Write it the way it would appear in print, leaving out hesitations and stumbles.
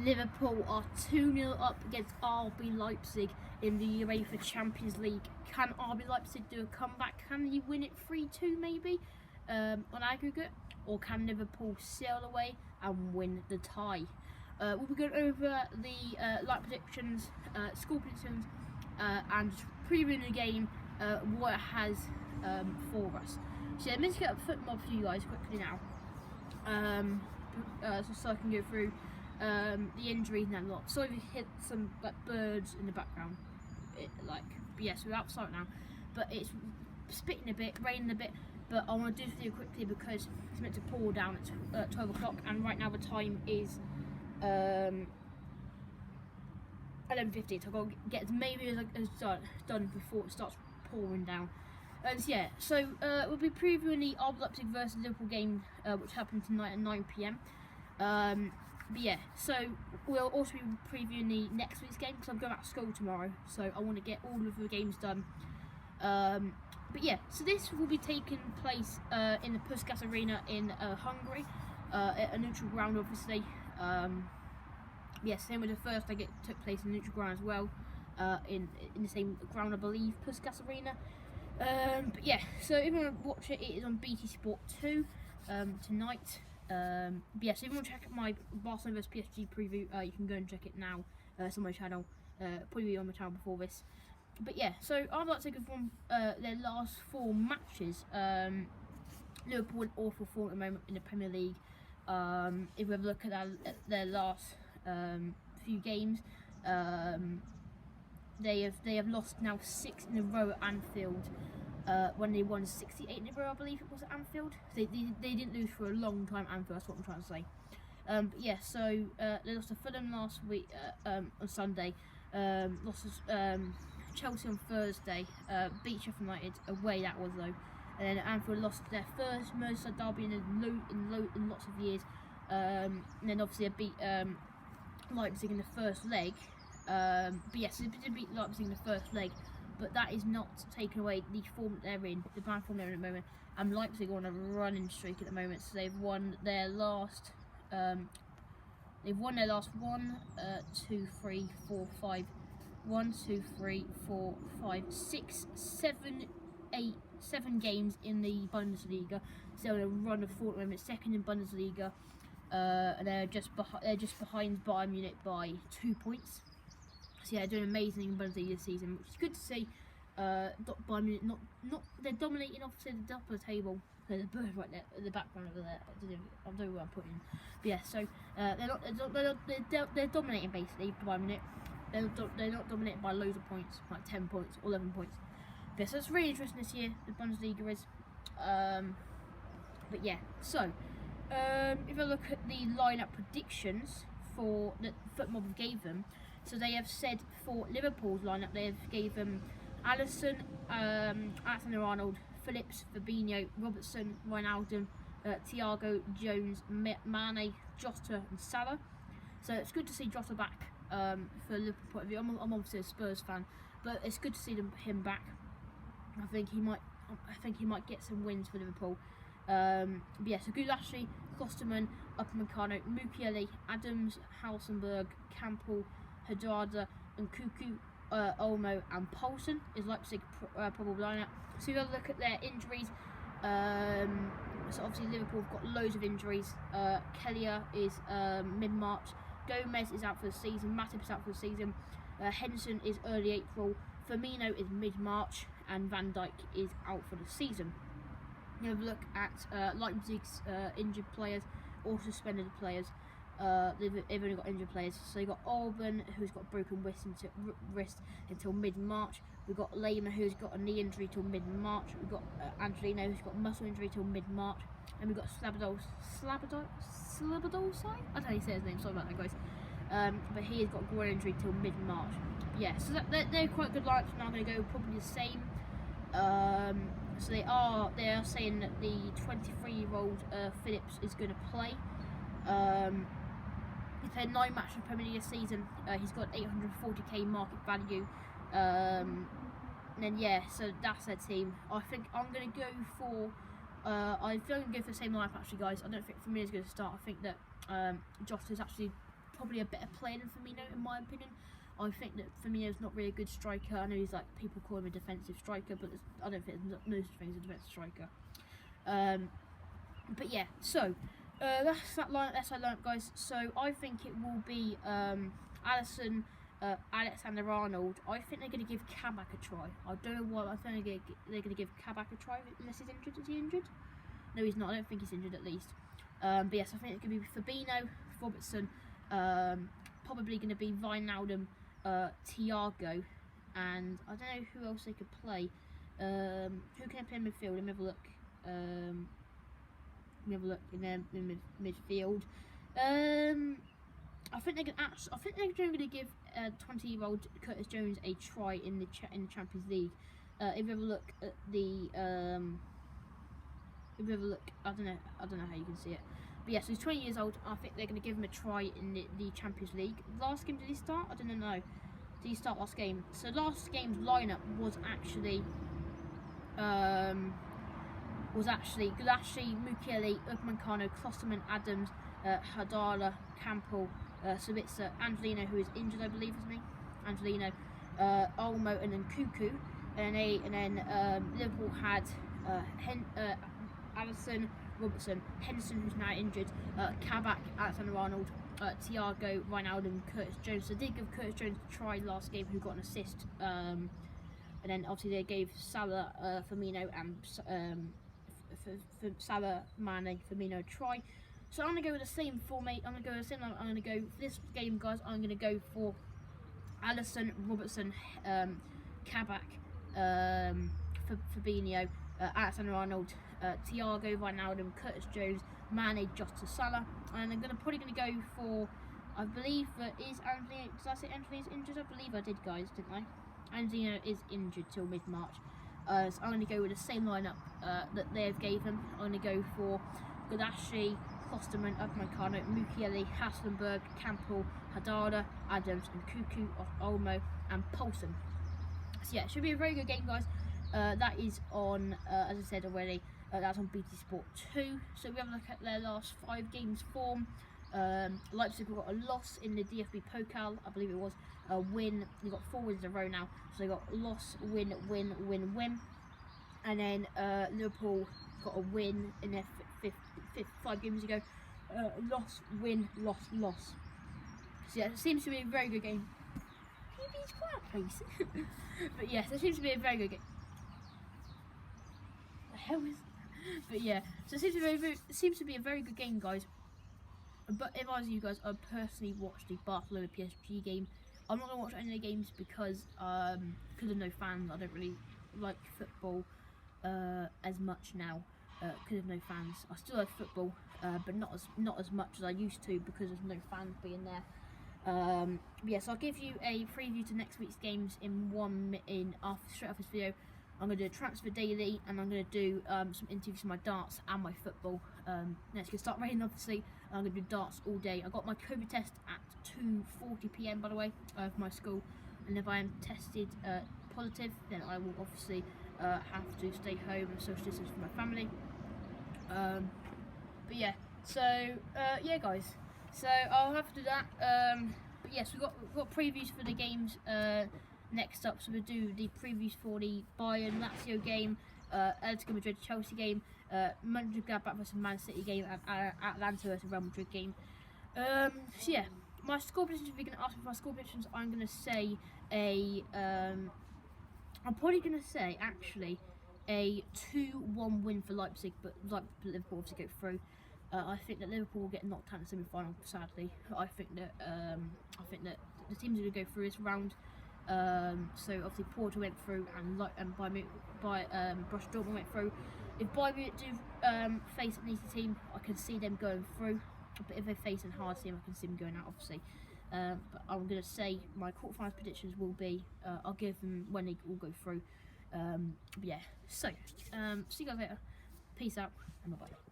Liverpool are 2-0 up against RB Leipzig in the UEFA Champions League. Can RB Leipzig do a comeback? Can he win it 3-2 maybe on aggregate? Or can Liverpool sail away and win the tie? We'll be going over the light predictions, score predictions, and previewing the game, what it has for us. So let me just get a foot mob for you guys quickly now, so I can go through the injuries and that lot. So we hit some like birds in the background, yes, we're outside now, but it's spitting a bit, raining a bit. But I want to do this video quickly because it's meant to pour down at 12 o'clock, and right now the time is 11:50. So I've got to get as many as done before it starts pouring down. And yeah, so we'll be previewing the RB Leipzig versus Liverpool game, which happened tonight at 9 PM. But yeah, so we'll also be previewing the next week's game because I'm going back to school tomorrow, so I want to get all of the games done. But yeah, so this will be taking place in the Puskás Arena in Hungary, at a neutral ground, obviously. Same with the first leg, it took place in neutral ground as well, in the same ground, I believe, Puskás Arena. But yeah, so if you want to watch it, it is on BT Sport 2 tonight. But yeah, so if you want to check out my Barcelona vs PSG preview, you can go and check it now. It's on my channel, probably on my channel before this. But yeah, so RB Leipzig have won their last 4 matches. Liverpool in awful form at the moment in the Premier League. If we have a look at their last few games, they have lost now 6 in a row at Anfield. When they won 68 in a row, I believe it was at Anfield. They didn't lose for a long time at Anfield, that's what I'm trying to say. But yeah, so they lost to Fulham last week on Sunday. Lost to Chelsea on Thursday, beat Sheffield United away, that was though. And then Anfield lost their first Merseyside derby in lots of years. And then obviously they beat Leipzig in the first leg. But yes, they did beat Leipzig in the first leg, but that is not taken away the form that they're in, the bad form they're in at the moment. And Leipzig are on a running streak at the moment, so they've won their last. They've won their last 1, 2, 3, 4, 5. 1, 2, 3, 4, 5, 6, 7, 8, 7 games in the Bundesliga. So they're on a run of 4 at the moment, second in Bundesliga, and they're just behind Bayern Munich by 2 points. So yeah, they're doing amazing in Bundesliga this season, which is good to see. Bayern Munich they're dominating obviously the top of the table. There's a bird right there in the background over there. I don't know where I'm putting. But yeah, so they're dominating basically Bayern Munich. They're not dominated by loads of points, like 10 points, 11 points. But yeah, so it's really interesting this year, the Bundesliga is. But yeah, so if I look at the lineup predictions for the FootMob gave them, so they have said for Liverpool's lineup, they have gave them Alisson, Alexander-Arnold, Phillips, Fabinho, Robertson, Wijnaldum, Thiago, Jones, Mane, Jota and Salah. So it's good to see Jota back. For Liverpool point of view, I'm obviously a Spurs fan, but it's good to see him back. I think he might get some wins for Liverpool. But yeah, so Gulaschi, Klosterman, Upamecano, Mukiele, Adams, Hülkenberg, Campbell, Haddad and Cuckoo, Olmo and Poulsen is Leipzig probable lineup. So if you have a look at their injuries, so obviously Liverpool have got loads of injuries. Kelleher is mid-March. Gomez is out for the season, Matip is out for the season, Henderson is early April, Firmino is mid-March, and Van Dijk is out for the season. You have a look at Leipzig's injured players or suspended players. They've only got injured players. So you've got Orban, who's got broken wrist until mid-March. We've got Lehmann, who's got a knee injury till mid-March. We've got Angelino, who's got muscle injury till mid-March. And we've got Slabodolsai? I don't know how you say his name, sorry about that guys. But he has got a groin injury till mid-March. Yeah, so they're quite good lineups. Now going to go probably the same. So they are saying that the 23-year-old Phillips is going to play. He's played 9 matches in the Premier League this season. He's got 840k market value. And then yeah, so that's their team. I think I'm going to go for I feel I'm going to go for the same lineup actually, guys. I don't think Firmino's going to start. I think that Jota's actually probably a better player than Firmino in my opinion. I think that Firmino's not really a good striker. I know he's like, people call him a defensive striker, but I don't think there's no such thing as a defensive striker. But yeah, so that's that lineup, guys. So I think it will be Alisson, Alexander-Arnold. I think they're going to give Kabak a try. I don't know why. I think they're going to give Kabak a try unless he's injured. Is he injured? No, he's not. I don't think he's injured at least. But yes, I think it's going to be Fabinho, Robertson, probably going to be Wijnaldum, Thiago, and I don't know who else they could play. Who can I play in midfield? Let me have a look. Let me have a look in their midfield. I think they're going to give 20-year-old Curtis Jones a try in the Champions League. If you have a look at the, if you have a look, I don't know how you can see it. But yeah, so he's 20 years old. I think they're going to give him a try in the Champions League. Last game, did he start? I don't know. Did he start last game? So last game's lineup was actually Gulaschi, Mukiele, Upamecano, Klosterman, Adams, Hadala, Campbell, Sabitzer, Angelino, who is injured, I believe, isn't he? Angelino, Olmo, and then Cuckoo. And then Liverpool had Alisson, Robertson, Henderson, who's now injured, Kabak, Alexander-Arnold, Thiago, Wijnaldum, Curtis Jones. So they did give Curtis Jones a try last game, who got an assist. And then obviously they gave Salah, Firmino, and Salah, Mane, Firmino a try. So I'm going to go with the same formate. I'm going to go with the same. I'm going to go for this game, guys. I'm going to go for Alisson, Robertson, Kabak, Fabinho, Alexander-Arnold, Thiago, Wijnaldum, Curtis Jones, Mane, Jota, Salah. And I'm probably going to go for, I believe that is Angelino. Did I say Angelino's injured? I believe I did, guys, didn't I? Angelino is injured till mid-March. So I'm going to go with the same lineup that they've gave him. I'm going to go for Gulaschi, Klosterman, Upamecano, Mukiele, Hasselberg, Campbell, Hadada, Adams, and Cuckoo, Olmo, and Poulsen. So yeah, it should be a very good game, guys. That is on, as I said already, that's on BT Sport 2. So we have a look at their last 5 games form. Leipzig got a loss in the DFB Pokal, I believe it was. A win. They got 4 wins in a row now. So they got loss, win, win, win, win. And then Liverpool got a win in their 5 games ago. Loss, win, loss, loss. So yeah, it seems to be a very good game. Can you be quiet, please? But yes, it seems to be a very good game. The hell is? But yeah, so it seems to be a very good game, guys. But if I was you guys, I'd personally watch the Barcelona PSG game. I'm not going to watch any of the games because of no fans. I don't really like football as much now because of no fans. I still like football, but not as much as I used to because there's no fans being there. Yes, I'll give you a preview to next week's games straight after this video. I'm going to do a transfer daily, and I'm going to do some interviews for my darts and my football. It's going to start raining, obviously. I'm going to do darts all day. I got my COVID test at 2:40 PM, by the way, for my school. And if I am tested positive, then I will obviously have to stay home and social distance from my family. But yeah, so yeah, guys. So I'll have to do that. But yes, we've got previews for the games. Next up, so we'll do the previews for the Bayern Lazio game, Atletico Madrid Chelsea game, Mönchengladbach versus Man City game, and Atlanta versus Real Madrid game. So yeah, my score predictions. If you're going to ask me for my score predictions, I'm going to say I'm probably going to say actually a 2-1 win for Leipzig, but Liverpool obviously go through. I think that Liverpool will get knocked out in the semi-final. Sadly, I think that the teams are going to go through this round. So obviously Porto went through, and Borussia Dortmund went through. If Bayern Munich do face an easy team, I can see them going through. But if they face a hard team, I can see them going out, obviously. But I'm going to say my quarterfinals predictions will be, I'll give them when they all go through. But yeah, so see you guys later. Peace out, and bye bye.